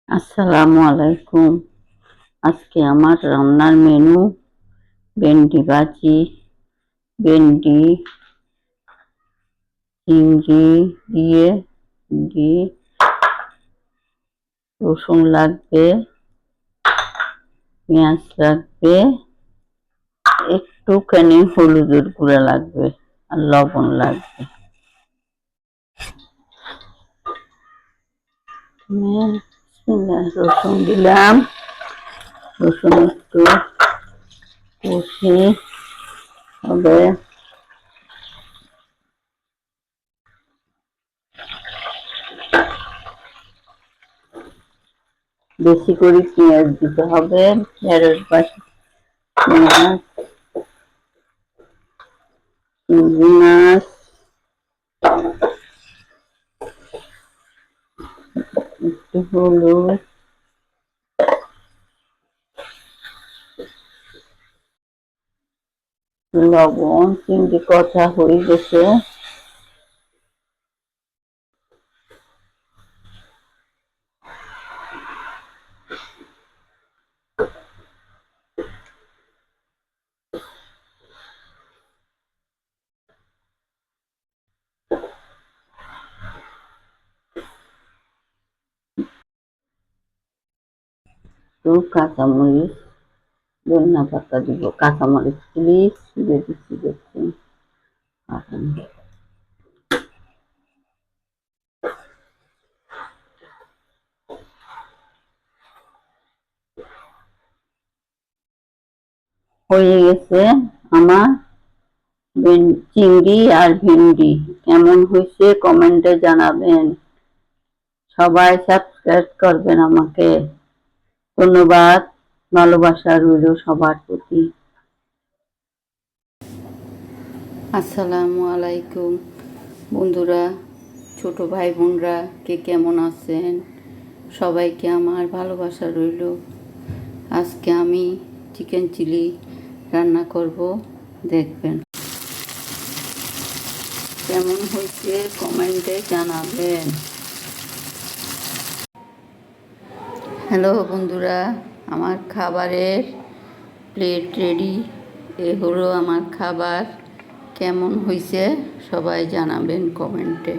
আসসালামু আলাইকুম। আজকে আমার রান্নার মেনু ভেন্ডি ভাজি, ভেন্ডি, চিংড়ি দিয়ে দিয়ে রসুন লাগবে, পেঁয়াজ লাগবে, একটুখানি হলুদের গুঁড়া লাগবে আর লবণ লাগবে। রসুন দিলাম, রসুন একটু কষি হবে। বেশি করে পেঁয়াজ দিতে হবে, ঢেঁড়স বাটা পেঁয়াজ, চিংড়ি মাছ, একটু হলুদ, লবণ। চিংড়ি কষা হয়ে গেছে, একটু কাঁচামরিচ, ধনিয়া পাতা দিব, কাঁচামরিচ প্লিজ দিয়ে দিচ্ছি দেখুন। হয়ে গেছে আমার চিংড়ি আর ভেন্ডি। কেমন হয়েছে কমেন্টে জানাবেন। সবাই সাবস্ক্রাইব করবেন আমাকে। ধন্যবাদ, ভালোবাসা রইল সবার প্রতি। আসসালামু আলাইকুম বন্ধুরা, ছোট ভাই বোনরা, কে কেমন আছেন? সবাইকে আমার ভালোবাসা রইল। আজকে আমি চিকেন চিলি রান্না করব, দেখবেন কেমন হয়েছে কমেন্টে জানাবেন। হ্যালো বন্ধুরা, আমার খাবারের প্লেট রেডি। এ হলো আমার খাবার। কেমন হয়েছে সবাই জানাবেন কমেন্টে।